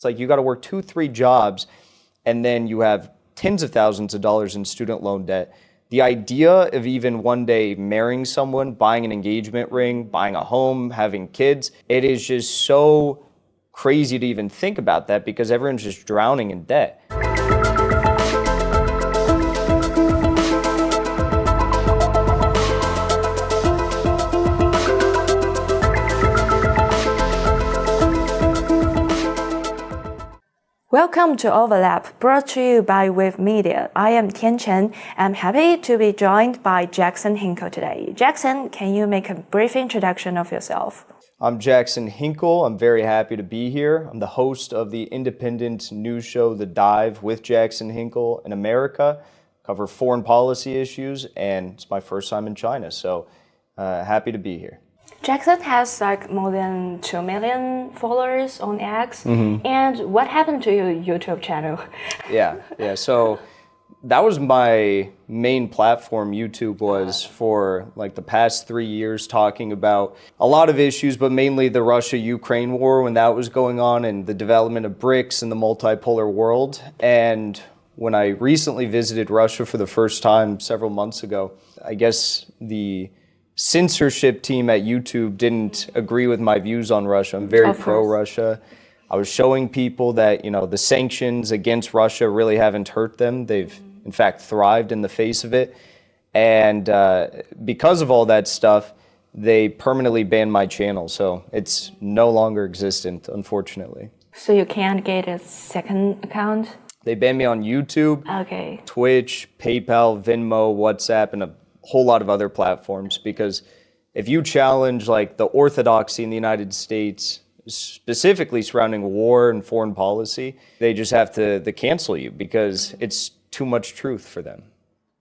It's like you got to work 2-3 jobs, and then you have tens of thousands of dollars in student loan debt. The idea of even one day marrying someone, buying an engagement ring, buying a home, having kids, it is just so crazy to even think about that because everyone's just drowning in debt. Welcome to Overlap, brought to you by Wave Media. I am Tianchen. I'm happy to be joined by Jackson Hinkle today. Jackson, can you make a brief introduction of yourself? I'm Jackson Hinkle. I'm very happy to be here. I'm the host of the independent news show The Dive with Jackson Hinkle in America. Cover foreign policy issues, and it's my first time in China, so happy to be here. Jackson has like more than 2 million followers on X. And what happened to your YouTube channel? Yeah. So that was my main platform. YouTube was for like the past 3 years, talking about a lot of issues, but mainly the Russia-Ukraine war when that was going on and the development of BRICS and the multipolar world. And when I recently visited Russia for the first time several months ago, I guess the censorship team at YouTube didn't agree with my views on Russia. I'm very pro-Russia. I was showing people that, the sanctions against Russia really haven't hurt them. They've, in fact, thrived in the face of it. And because of all that stuff, they permanently banned my channel. So it's no longer existent, unfortunately. So you can't get a second account? They banned me on YouTube, Twitch, PayPal, Venmo, WhatsApp, and a whole lot of other platforms, because if you challenge like the orthodoxy in the United States, specifically surrounding war and foreign policy, they just have to cancel you because it's too much truth for them.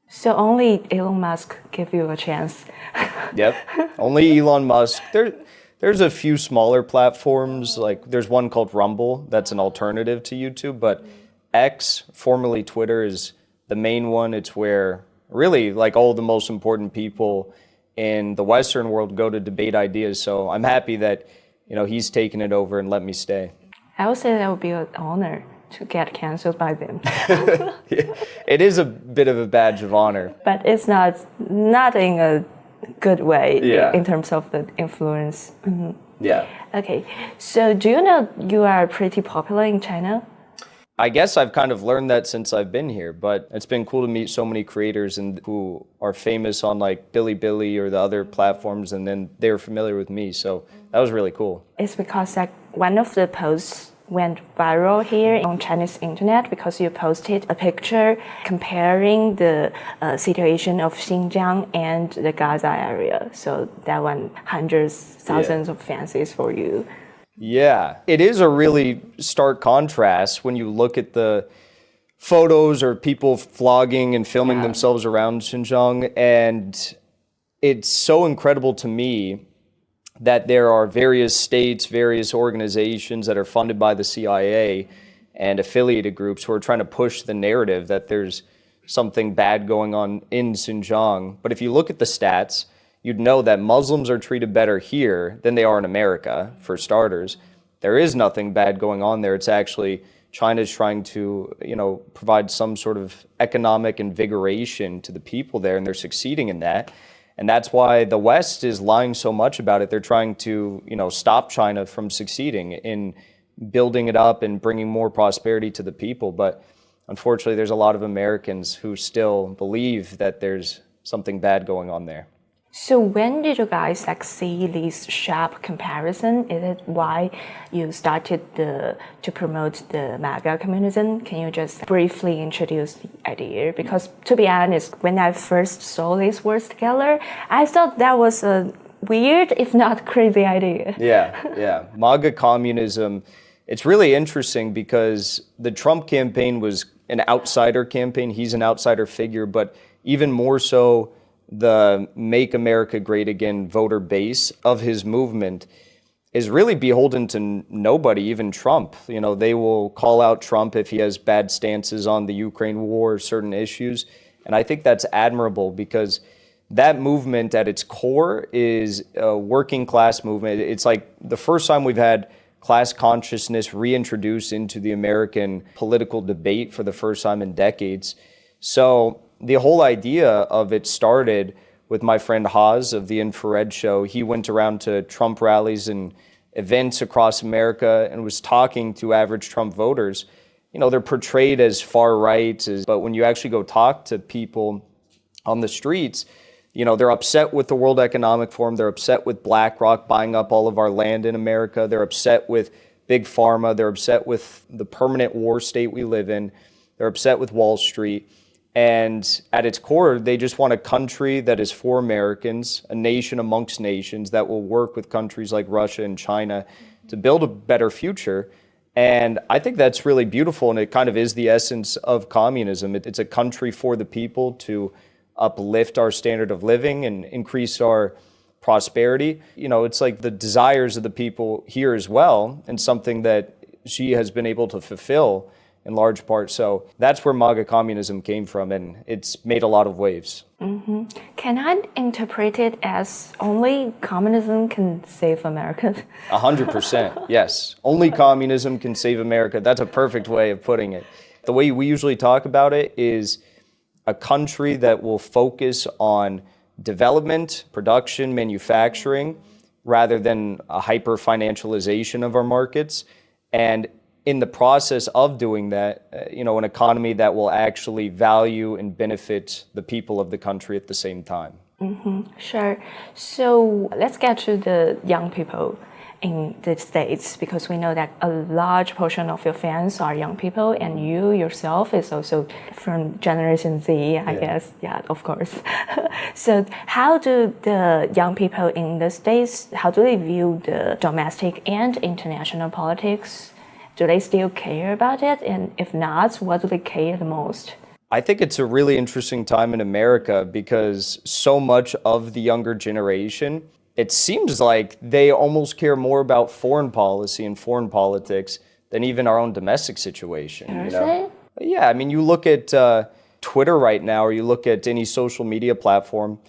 So only Elon Musk give you a chance. Yep, only Elon Musk. There's a few smaller platforms, like there's one called Rumble that's an alternative to YouTube, but X, formerly Twitter, is the main one. It's where really like all the most important people in the Western world go to debate ideas. So I'm happy that, he's taken it over and let me stay. I would say that would be an honor to get canceled by them. Yeah, it is a bit of a badge of honor. But it's not in a good way in terms of the influence. Yeah. Okay, so do you know you are pretty popular in China? I guess I've kind of learned that since I've been here, but it's been cool to meet so many creators who are famous on like Bilibili or the other platforms, and then they were familiar with me, so that was really cool. It's because like one of the posts went viral here on Chinese internet because you posted a picture comparing the situation of Xinjiang and the Gaza area. So that won hundreds, thousands of fans for you. Yeah, it is a really stark contrast when you look at the photos or people vlogging and filming themselves around Xinjiang. And it's so incredible to me that there are various states, various organizations that are funded by the CIA and affiliated groups who are trying to push the narrative that there's something bad going on in Xinjiang. But if you look at the stats, you'd know that Muslims are treated better here than they are in America, for starters. There is nothing bad going on there. It's actually China's trying to, provide some sort of economic invigoration to the people there, and they're succeeding in that. And that's why the West is lying so much about it. They're trying to, stop China from succeeding in building it up and bringing more prosperity to the people. But unfortunately, there's a lot of Americans who still believe that there's something bad going on there. So when did you guys see this sharp comparison? Is it why you started to promote the MAGA communism? Can you just briefly introduce the idea? Because to be honest, when I first saw these words together, I thought that was a weird, if not crazy idea. Yeah. MAGA communism, it's really interesting because the Trump campaign was an outsider campaign. He's an outsider figure, but even more so, the Make America Great Again voter base of his movement is really beholden to nobody, even Trump. They will call out Trump if he has bad stances on the Ukraine war or certain issues. And I think that's admirable because that movement at its core is a working class movement. It's like the first time we've had class consciousness reintroduced into the American political debate for the first time in decades. So the whole idea of it started with my friend Haas of the Infrared Show. He went around to Trump rallies and events across America and was talking to average Trump voters. You know, they're portrayed as far right, but when you actually go talk to people on the streets, you know, they're upset with the World Economic Forum. They're upset with BlackRock buying up all of our land in America. They're upset with Big Pharma. They're upset with the permanent war state we live in. They're upset with Wall Street. And at its core, they just want a country that is for Americans, a nation amongst nations that will work with countries like Russia and China to build a better future. And I think that's really beautiful, and it kind of is the essence of communism. It's a country for the people to uplift our standard of living and increase our prosperity. You know, it's like the desires of the people here as well, and something that she has been able to fulfill in large part. So that's where MAGA communism came from, and it's made a lot of waves. Mm-hmm. Can I interpret it as only communism can save America? 100%, yes. Only communism can save America. That's a perfect way of putting it. The way we usually talk about it is a country that will focus on development, production, manufacturing, rather than a hyper-financialization of our markets. And in the process of doing that, you know, an economy that will actually value and benefit the people of the country at the same time. Mm-hmm. Sure. So let's get to the young people in the States, because we know that a large portion of your fans are young people, and you yourself is also from Generation Z, I guess. Yeah, of course. So how do the young people in the States, how do they view the domestic and international politics? Do they still care about it? And if not, what do they care the most? I think it's a really interesting time in America because so much of the younger generation, it seems like they almost care more about foreign policy and foreign politics than even our own domestic situation. You know? Yeah, I mean, you look at Twitter right now, or you look at any social media platform,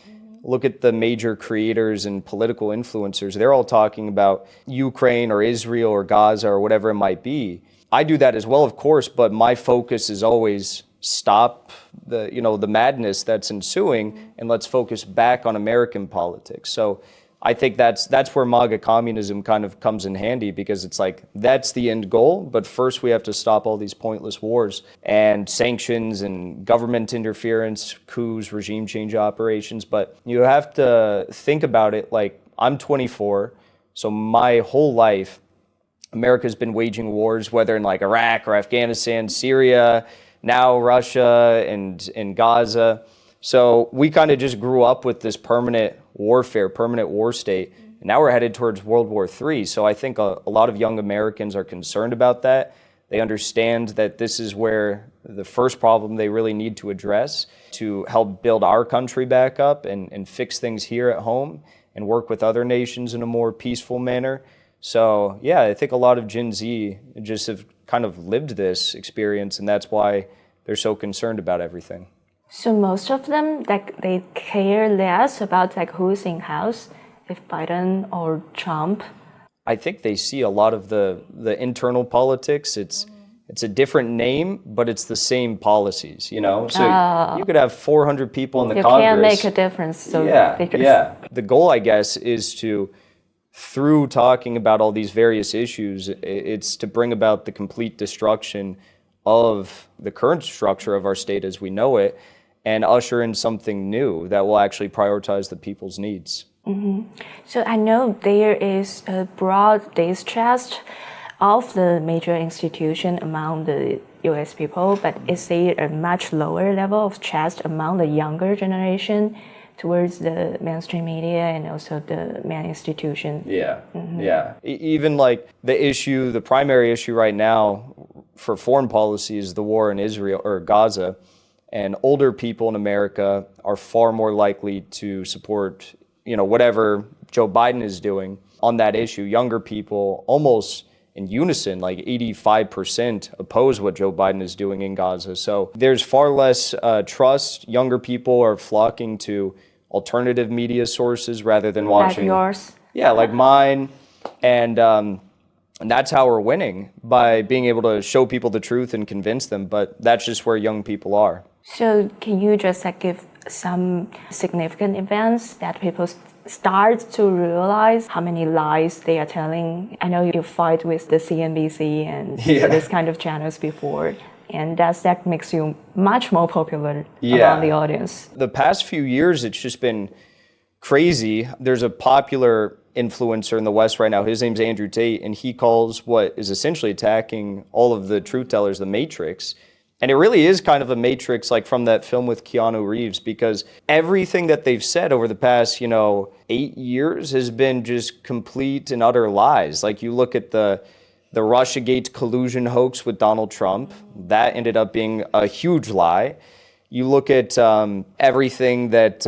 look at the major creators and political influencers. They're all talking about Ukraine or Israel or Gaza or whatever it might be. I do that as well, of course, but my focus is always stop the madness that's ensuing, and let's focus back on American politics. So I think that's where MAGA communism kind of comes in handy, because it's like that's the end goal, but first we have to stop all these pointless wars and sanctions and government interference, coups, regime change operations. But you have to think about it like I'm 24, so my whole life America's been waging wars, whether in like Iraq or Afghanistan, Syria, now Russia and Gaza. So we kind of just grew up with this permanent warfare, permanent war state. And now we're headed towards World War III. So I think a lot of young Americans are concerned about that. They understand that this is where the first problem they really need to address to help build our country back up and fix things here at home and work with other nations in a more peaceful manner. So yeah, I think a lot of Gen Z just have kind of lived this experience, and that's why they're so concerned about everything. So most of them, like, they care less about like who's in house, if Biden or Trump. I think they see a lot of the internal politics. It's a different name, but it's the same policies, you know? So you could have 400 people in the Congress. You can't make a difference. So yeah. The goal, I guess, is to, through talking about all these various issues, it's to bring about the complete destruction of the current structure of our state as we know it, and usher in something new that will actually prioritize the people's needs. Mm-hmm. So I know there is a broad distrust of the major institution among the US people, but is there a much lower level of trust among the younger generation towards the mainstream media and also the main institution? Yeah, Even like the primary issue right now for foreign policy is the war in Israel or Gaza. And older people in America are far more likely to support, whatever Joe Biden is doing on that issue. Younger people, almost in unison, like 85% oppose what Joe Biden is doing in Gaza. So there's far less trust. Younger people are flocking to alternative media sources rather than watching. Like yours? Yeah, like mine. And And that's how we're winning, by being able to show people the truth and convince them. But that's just where young people are. So can you just give some significant events that people start to realize how many lies they are telling? I know you fight with the CNBC and this kind of channels before. And that makes you much more popular among the audience. The past few years, it's just been crazy. There's a popular influencer in the West right now. His name's Andrew Tate, and he calls what is essentially attacking all of the truth tellers the Matrix. And it really is kind of a Matrix, like from that film with Keanu Reeves, because everything that they've said over the past, 8 years has been just complete and utter lies. Like, you look at the Russiagate collusion hoax with Donald Trump, that ended up being a huge lie. You look at everything that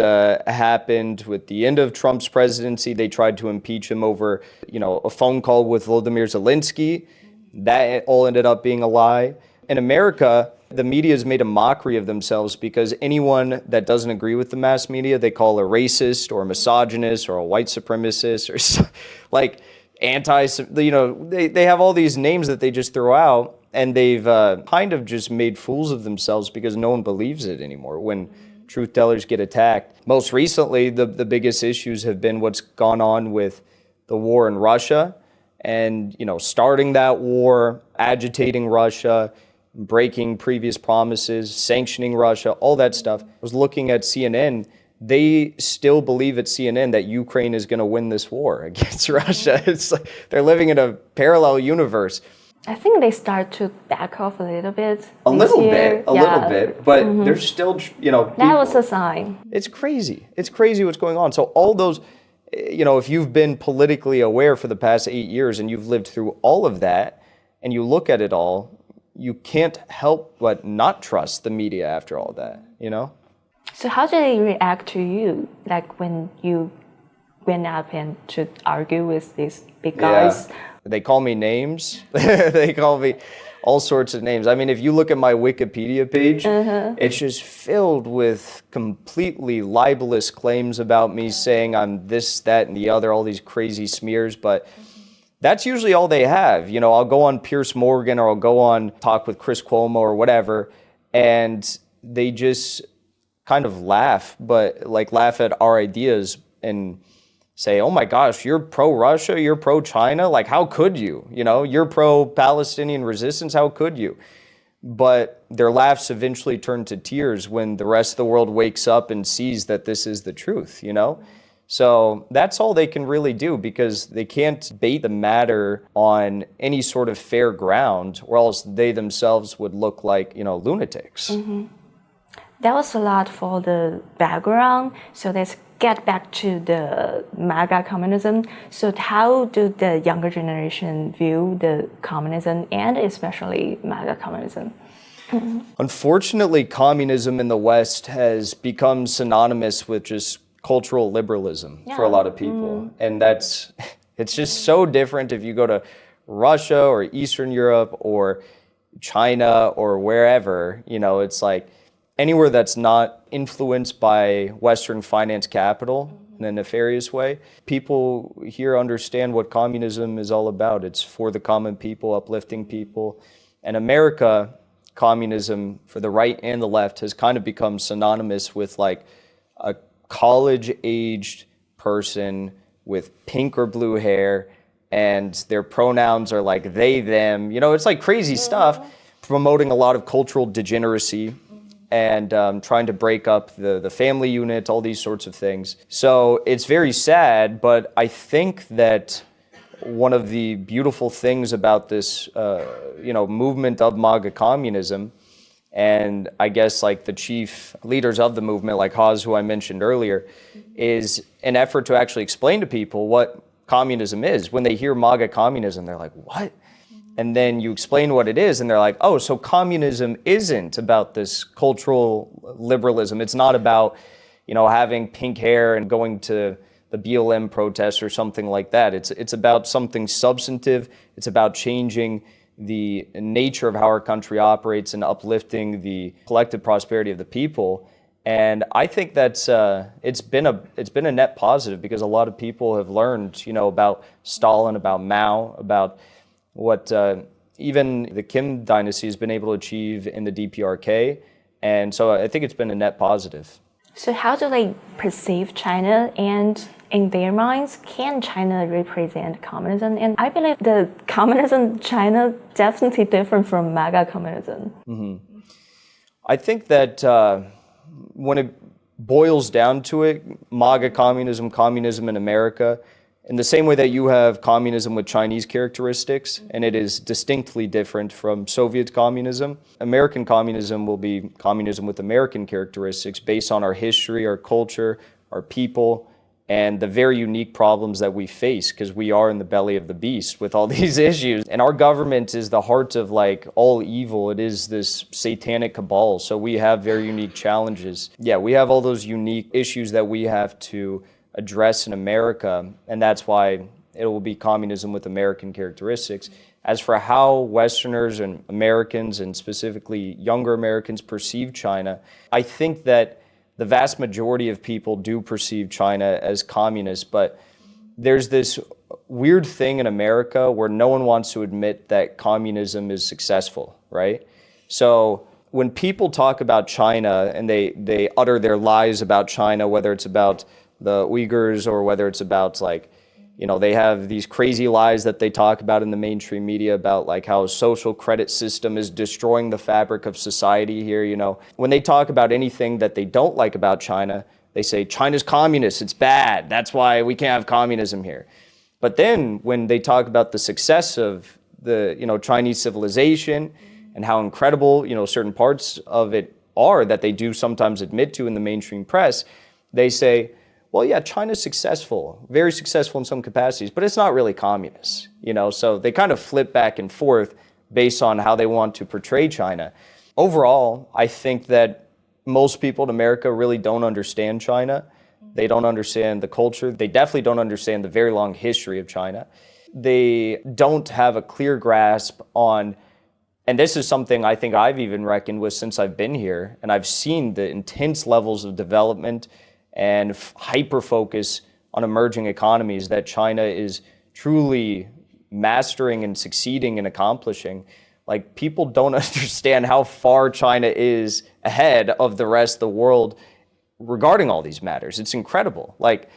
happened with the end of Trump's presidency. They tried to impeach him over, a phone call with Volodymyr Zelensky. That all ended up being a lie. In America, the media has made a mockery of themselves because anyone that doesn't agree with the mass media, they call a racist or a misogynist or a white supremacist or like they have all these names that they just throw out. And they've kind of just made fools of themselves because no one believes it anymore when truth tellers get attacked. Most recently, the biggest issues have been what's gone on with the war in Russia and, starting that war, agitating Russia, breaking previous promises, sanctioning Russia, all that stuff. I was looking at CNN. They still believe at CNN that Ukraine is going to win this war against Russia. It's like they're living in a parallel universe. I think they start to back off a little bit. A little bit, but there's still, people. That was a sign. It's crazy. It's crazy what's going on. So all those, if you've been politically aware for the past 8 years and you've lived through all of that and you look at it all, you can't help but not trust the media after all that, So how did they react to you? Like when you went up and to argue with these big guys? Yeah. They call me names. They call me all sorts of names. I mean, if you look at my Wikipedia page, it's just filled with completely libelous claims about me, saying I'm this, that, and the other, all these crazy smears. But that's usually all they have. I'll go on Piers Morgan or I'll go on Talk with Chris Cuomo or whatever, and they just kind of laugh, but laugh at our ideas and say, oh my gosh, you're pro-Russia, you're pro-China, how could you? You're pro-Palestinian resistance, how could you? But their laughs eventually turn to tears when the rest of the world wakes up and sees that this is the truth, So that's all they can really do, because they can't bait the matter on any sort of fair ground, or else they themselves would look like, lunatics. Mm-hmm. That was a lot for the background. So let's get back to the MAGA communism. So how do the younger generation view the communism and especially MAGA communism? Mm-hmm. Unfortunately, communism in the West has become synonymous with just cultural liberalism for a lot of people. And it's just so different if you go to Russia or Eastern Europe or China or wherever, it's like anywhere that's not influenced by Western finance capital in a nefarious way. People here understand what communism is all about. It's for the common people, uplifting people. And America, communism for the right and the left has kind of become synonymous with a college-aged person with pink or blue hair, and their pronouns are they, them. It's crazy stuff, promoting a lot of cultural degeneracy and trying to break up the family unit, all these sorts of things. So it's very sad, but I think that one of the beautiful things about this, movement of MAGA communism, and I guess the chief leaders of the movement, like Haas, who I mentioned earlier, is an effort to actually explain to people what communism is. When they hear MAGA communism, they're like, what? And then you explain what it is, and they're like, oh, so communism isn't about this cultural liberalism. It's not about, having pink hair and going to the BLM protests or something like that. It's about something substantive. It's about changing the nature of how our country operates and uplifting the collective prosperity of the people. And I think that's it's been a net positive, because a lot of people have learned, about Stalin, about Mao, about what even the Kim dynasty has been able to achieve in the DPRK. And so I think it's been a net positive. So how do they perceive China, and in their minds, can China represent communism? And I believe the communism China definitely different from MAGA communism. Mm-hmm. I think that when it boils down to it, MAGA communism, communism in America, in the same way that you have communism with Chinese characteristics, and it is distinctly different from Soviet communism, American communism will be communism with American characteristics based on our history, our culture, our people, and the very unique problems that we face, because we are in the belly of the beast with all these issues. And our government is the heart of like all evil. It is this satanic cabal. So we have very unique challenges. Yeah, we have all those unique issues that we have to address in America, and that's why it will be communism with American characteristics. As for how Westerners and Americans, and specifically younger Americans, perceive China, I think that the vast majority of people do perceive China as communist, but there's this weird thing in America where no one wants to admit that communism is successful, right? So when people talk about China and they utter their lies about China, whether it's about the Uyghurs or whether it's about like, you know, they have these crazy lies that they talk about in the mainstream media about like how a social credit system is destroying the fabric of society here, you know. When they talk about anything that they don't like about China, they say China's communist, it's bad, that's why we can't have communism here. But then when they talk about the success of the, you know, Chinese civilization and how incredible, you know, certain parts of it are that they do sometimes admit to in the mainstream press, they say, well, yeah, China's successful, very successful in some capacities, but it's not really communist, you know? So they kind of flip back and forth based on how they want to portray China. Overall, I think that most people in America really don't understand China. They don't understand the culture. They definitely don't understand the very long history of China. They don't have a clear grasp on, and this is something I think I've even reckoned with since I've been here, and I've seen the intense levels of development and hyper-focus on emerging economies that China is truly mastering and succeeding in accomplishing. Like, people don't understand how far China is ahead of the rest of the world regarding all these matters. It's incredible. Like,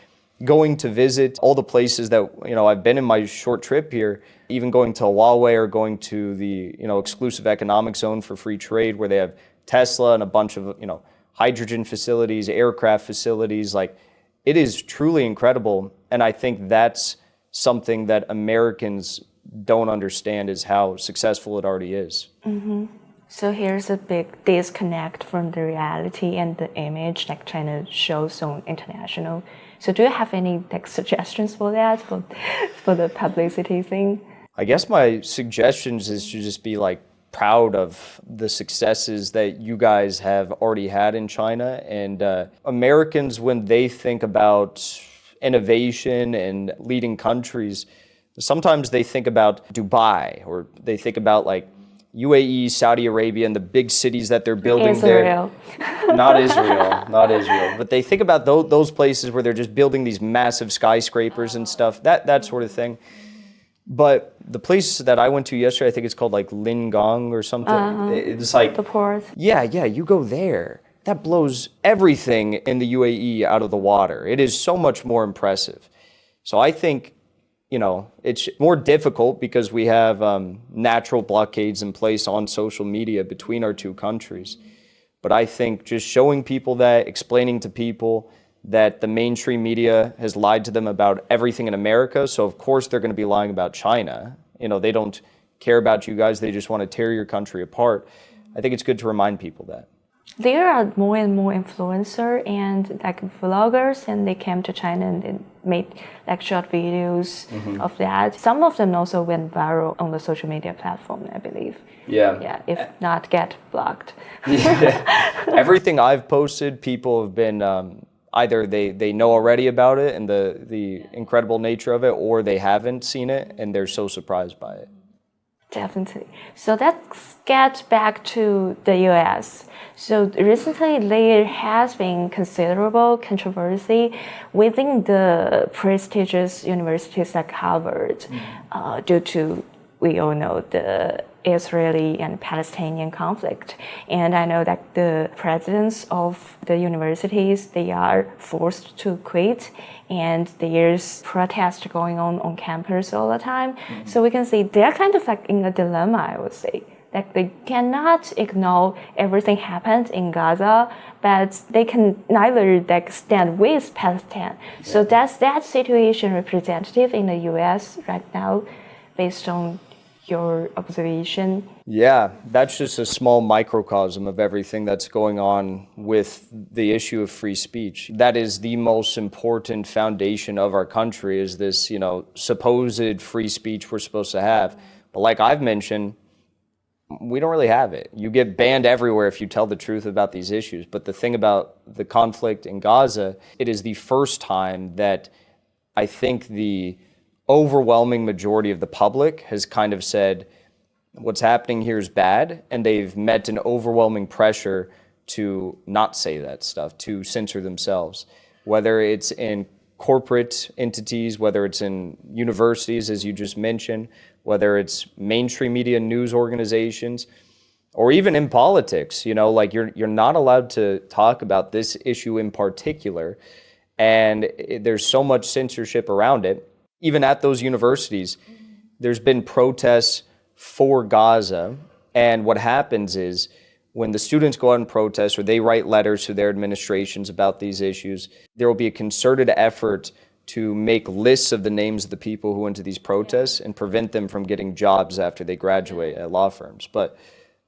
going to visit all the places that, you know, I've been in my short trip here, even going to Huawei or going to the, you know, exclusive economic zone for free trade where they have Tesla and a bunch of, you know, hydrogen facilities, aircraft facilities, like it is truly incredible. And I think that's something that Americans don't understand is how successful it already is. Mm-hmm. So here's a big disconnect from the reality and the image like China shows on international. So do you have any like suggestions for that, for the publicity thing? I guess my suggestions is to just be like proud of the successes that you guys have already had in China. And Americans, when they think about innovation and leading countries, sometimes they think about Dubai, or they think about like UAE, Saudi Arabia, and the big cities that they're building Israel. there. Not Israel. But they think about those places where they're just building these massive skyscrapers and stuff, that sort of thing. But the place that I went to yesterday, I think it's called like Lingang or something. It's like the port. Yeah, you go there. That blows everything in the UAE out of the water. It is so much more impressive. So I think, you know, it's more difficult because we have natural blockades in place on social media between our two countries. But I think just showing people that, explaining to people that the mainstream media has lied to them about everything in America, so of course they're going to be lying about China. You know, they don't care about you guys, they just want to tear your country apart. I think it's good to remind people that. There are more and more influencers and like vloggers, and they came to China and they made like short videos of that. Some of them also went viral on the social media platform, I believe. Yeah, if not get blocked. Everything I've posted, people have been either they know already about it and the incredible nature of it, or they haven't seen it and they're so surprised by it. Definitely. So let's get back to the US. So recently there has been considerable controversy within the prestigious universities like Harvard due to we all know the Israeli and Palestinian conflict. And I know that the presidents of the universities, they are forced to quit, and there's protest going on campus all the time. So we can see they're kind of like in a dilemma, I would say. Like they cannot ignore everything happened in Gaza, but they can neither like stand with Palestine. So does that situation representative in the US right now, based on your observation? Yeah, that's just a small microcosm of everything that's going on with the issue of free speech. That is the most important foundation of our country, is this, supposed free speech we're supposed to have. But like I've mentioned, we don't really have it. You get banned everywhere if you tell the truth about these issues. But the thing about the conflict in Gaza, it is the first time that I think the overwhelming majority of the public has kind of said, what's happening here is bad, and they've met an overwhelming pressure to not say that stuff, to censor themselves, whether it's in corporate entities, whether it's in universities, as you just mentioned, whether it's mainstream media news organizations, or even in politics. Like you're not allowed to talk about this issue in particular, and there's so much censorship around it. Even at those universities, there's been protests for Gaza, and what happens is when the students go out and protest, or they write letters to their administrations about these issues, there will be a concerted effort to make lists of the names of the people who went to these protests and prevent them from getting jobs after they graduate at law firms. But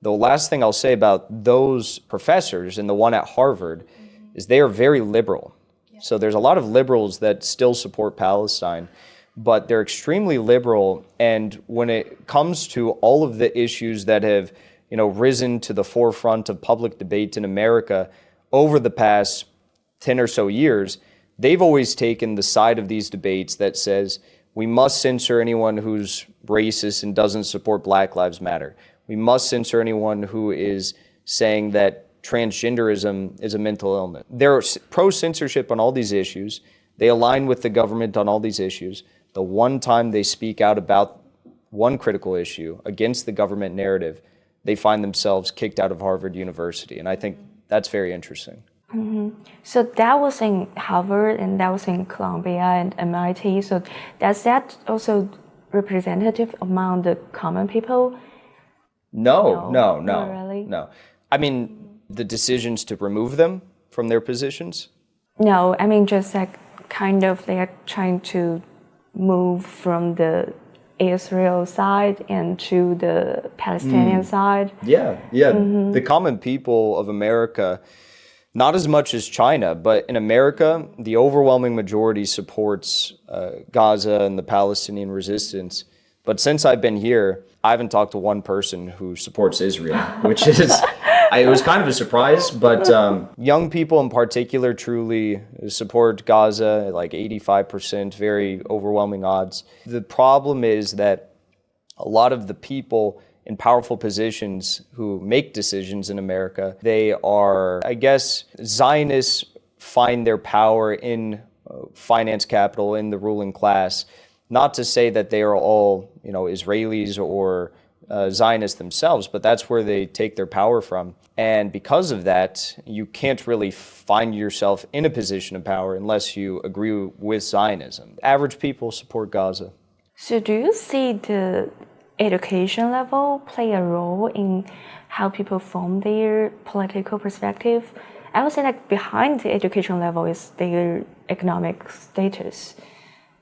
the last thing I'll say about those professors and the one at Harvard is they are very liberal. So there's a lot of liberals that still support Palestine, but they're extremely liberal. And when it comes to all of the issues that have risen to the forefront of public debate in America over the past 10 or so years, they've always taken the side of these debates that says we must censor anyone who's racist and doesn't support Black Lives Matter. We must censor anyone who is saying that transgenderism is a mental illness. They're pro-censorship on all these issues. They align with the government on all these issues. The one time they speak out about one critical issue against the government narrative, they find themselves kicked out of Harvard University. And I think that's very interesting. Mm-hmm. So that was in Harvard, and that was in Columbia and MIT. So does that also representative among the common people? No. Not really? No. I mean, the decisions to remove them from their positions? No, I mean just like kind of they are trying to move from the Israel side and to the Palestinian side. Yeah. Mm-hmm. The common people of America, not as much as China, but in America, the overwhelming majority supports Gaza and the Palestinian resistance. But since I've been here, I haven't talked to one person who supports Israel, which is, it was kind of a surprise, but young people in particular truly support Gaza, like 85%, very overwhelming odds. The problem is that a lot of the people in powerful positions who make decisions in America, they are, I guess, Zionists find their power in finance capital, in the ruling class. Not to say that they are all, Israelis or Zionists themselves, but that's where they take their power from. And because of that, you can't really find yourself in a position of power unless you agree with Zionism. Average people support Gaza. So do you see the education level play a role in how people form their political perspective? I would say like behind the education level is their economic status,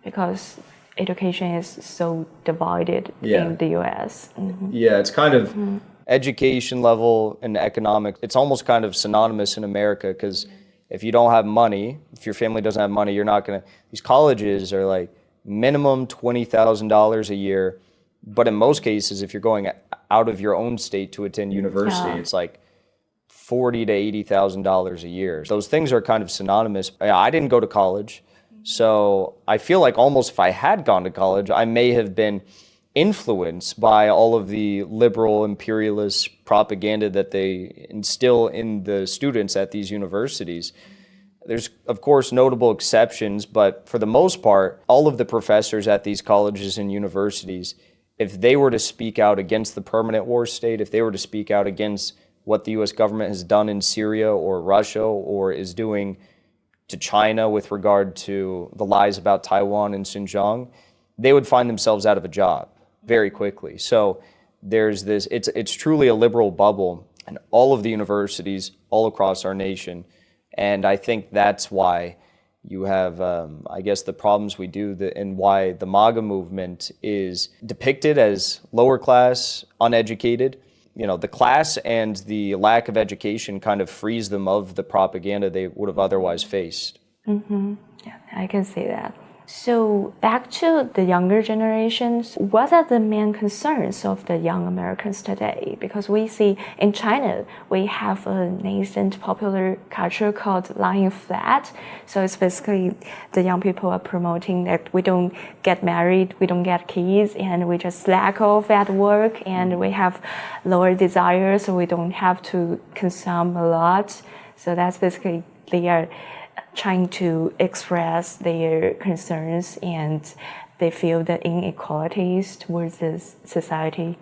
because education is so divided in the US. Mm-hmm. Yeah, it's kind of education level and economic. It's almost kind of synonymous in America, because if you don't have money, if your family doesn't have money, you're not going to, these colleges are like minimum $20,000 a year. But in most cases, if you're going out of your own state to attend university, it's like $40,000 to $80,000 a year. Those things are kind of synonymous. I didn't go to college, so I feel like almost if I had gone to college, I may have been influenced by all of the liberal imperialist propaganda that they instill in the students at these universities. There's, of course, notable exceptions, but for the most part, all of the professors at these colleges and universities if they were to speak out against the permanent war state, if they were to speak out against what the U.S. government has done in Syria or Russia or is doing to China with regard to the lies about Taiwan and Xinjiang, they would find themselves out of a job very quickly. So there's this, it's truly a liberal bubble in all of the universities all across our nation. And I think that's why you have, I guess, the problems we do and why the MAGA movement is depicted as lower class, uneducated. You know, the class and the lack of education kind of frees them of the propaganda they would have otherwise faced. Yeah, I can see that. So back to the younger generations, what are the main concerns of the young Americans today? Because we see in China, we have a nascent popular culture called lying flat. So it's basically the young people are promoting that we don't get married, we don't get kids, and we just slack off at work, and we have lower desires, so we don't have to consume a lot. So that's basically they are trying to express their concerns, and they feel the inequalities towards this society.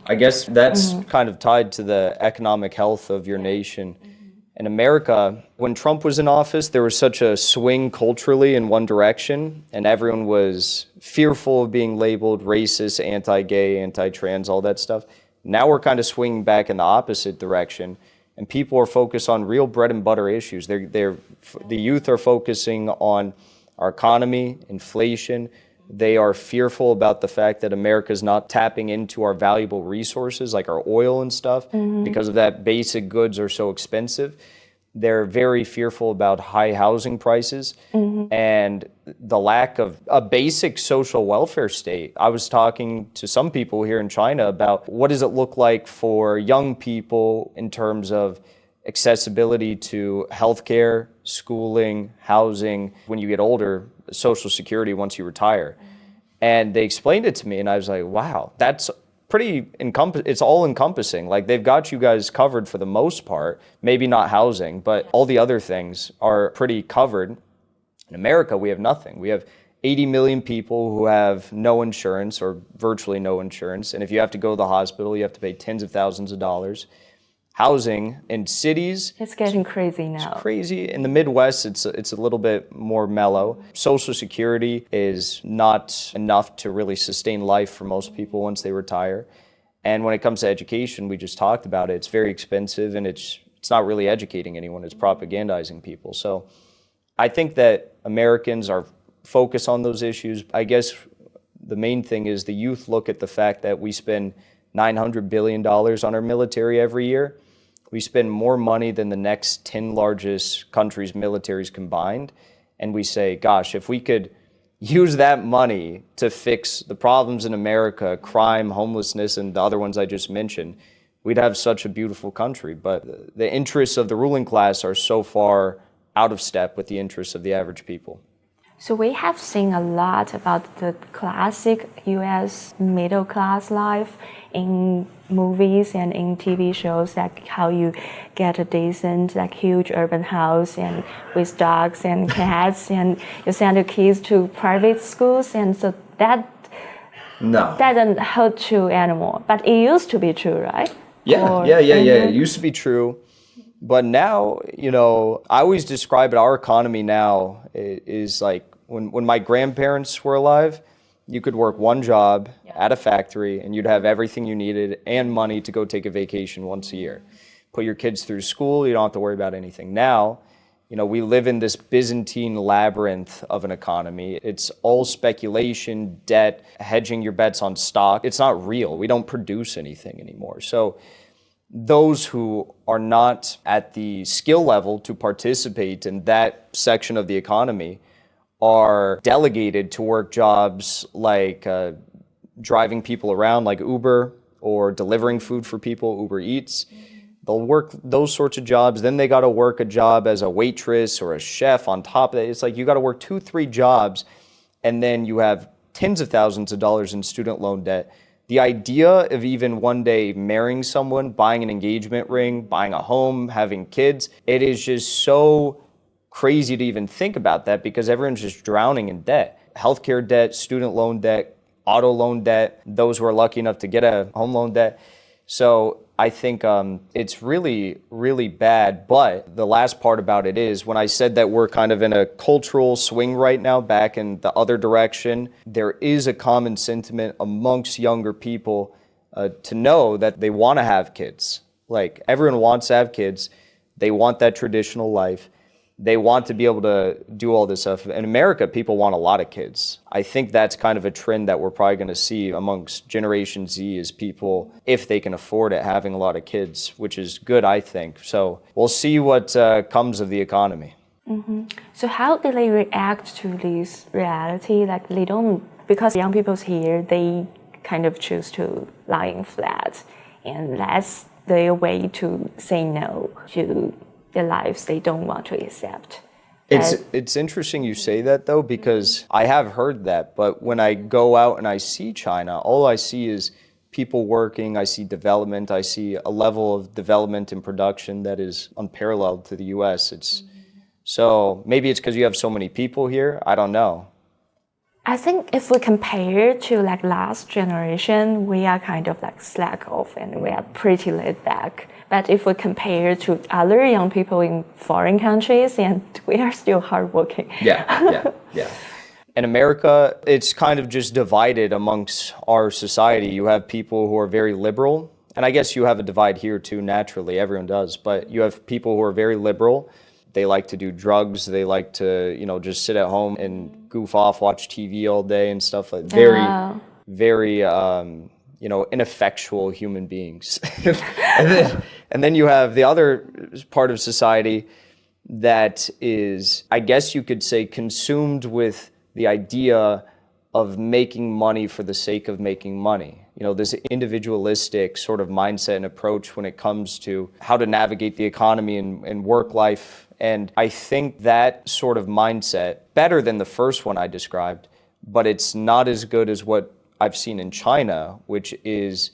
I guess that's kind of tied to the economic health of your nation. In America, when Trump was in office, there was such a swing culturally in one direction, and everyone was fearful of being labeled racist, anti-gay, anti-trans, all that stuff. Now we're kind of swinging back in the opposite direction. And people are focused on real bread and butter issues. The youth are focusing on our economy, inflation. They are fearful about the fact that America is not tapping into our valuable resources like our oil and stuff because of that basic goods are so expensive. They're very fearful about high housing prices and the lack of a basic social welfare state. I was talking to some people here in China about what does it look like for young people in terms of accessibility to healthcare, schooling, housing, when you get older, Social Security once you retire. And they explained it to me and I was like, wow, that's it's all encompassing. Like they've got you guys covered for the most part, maybe not housing, but all the other things are pretty covered. In America, we have nothing. We have 80 million people who have no insurance or virtually no insurance. And if you have to go to the hospital, you have to pay tens of thousands of dollars. Housing in cities, it's getting crazy now. It's crazy. In the Midwest, it's a little bit more mellow. Social Security is not enough to really sustain life for most people once they retire. And when it comes to education, we just talked about it. It's very expensive, and it's not really educating anyone. It's propagandizing people. So I think that Americans are focused on those issues. I guess the main thing is the youth look at the fact that we spend $900 billion on our military every year. We spend more money than the next 10 largest countries' militaries combined. And we say, gosh, if we could use that money to fix the problems in America, crime, homelessness, and the other ones I just mentioned, we'd have such a beautiful country. But the interests of the ruling class are so far out of step with the interests of the average people. So we have seen a lot about the classic US middle class life in movies and in TV shows, like how you get a decent, like huge urban house and with dogs and cats and you send your kids to private schools, and so that doesn't hold true anymore. But it used to be true, right? Yeah. It used to be true. But now, I always describe it, our economy now is like when my grandparents were alive, you could work one job at a factory and you'd have everything you needed and money to go take a vacation once a year. Put your kids through school, you don't have to worry about anything. Now, we live in this Byzantine labyrinth of an economy. It's all speculation, debt, hedging your bets on stock. It's not real. We don't produce anything anymore. So those who are not at the skill level to participate in that section of the economy are delegated to work jobs like driving people around like Uber or delivering food for people, Uber Eats. They'll work those sorts of jobs. Then they got to work a job as a waitress or a chef on top of that. It's like you got to work 2-3 jobs, and then you have tens of thousands of dollars in student loan debt. The idea of even one day marrying someone, buying an engagement ring, buying a home, having kids, it is just so crazy to even think about that because everyone's just drowning in debt. Healthcare debt, student loan debt, auto loan debt, those who are lucky enough to get a home loan debt. So I think it's really, really bad. But the last part about it is when I said that we're kind of in a cultural swing right now, back in the other direction, there is a common sentiment amongst younger people to know that they want to have kids. Like everyone wants to have kids. They want that traditional life. They want to be able to do all this stuff. In America, people want a lot of kids. I think that's kind of a trend that we're probably going to see amongst Generation Z is people, if they can afford it, having a lot of kids, which is good, I think. So we'll see what comes of the economy. Mm-hmm. So how do they react to this reality? Like they don't, because young people here, they kind of choose to lying flat, and that's their way to say no to the lives they don't want to accept. It's interesting you say that though, because I have heard that, but when I go out and I see China, all I see is people working, I see development, I see a level of development and production that is unparalleled to the US. So maybe it's because you have so many people here, I don't know. I think if we compare to like last generation, we are kind of like slack off and we are pretty laid back. But if we compare to other young people in foreign countries, and we are still hardworking. Yeah. In America, it's kind of just divided amongst our society. You have people who are very liberal, and I guess you have a divide here too, naturally, everyone does, but you have people who are very liberal. They like to do drugs, they like to, just sit at home and goof off, watch TV all day and stuff like that. Very, ineffectual human beings. and then you have the other part of society that is, I guess you could say, consumed with the idea of making money for the sake of making money. This individualistic sort of mindset and approach when it comes to how to navigate the economy and work life. And I think that sort of mindset, better than the first one I described, but it's not as good as what I've seen in China, which is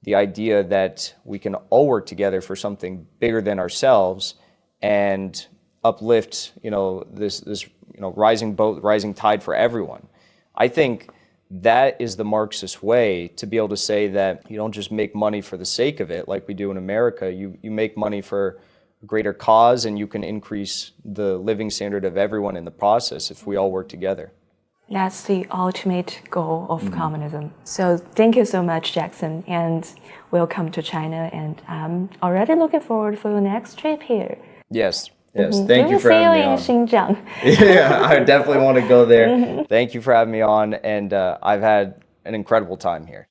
the idea that we can all work together for something bigger than ourselves and uplift, this rising boat, rising tide for everyone. I think that is the Marxist way to be able to say that you don't just make money for the sake of it like we do in America. You make money for a greater cause, and you can increase the living standard of everyone in the process if we all work together. That's the ultimate goal of communism. So thank you so much, Jackson, and welcome to China. And I'm already looking forward for your next trip here. Yes. Thank you for having me on. See you in Xinjiang. Yeah, I definitely want to go there. Thank you for having me on, and I've had an incredible time here.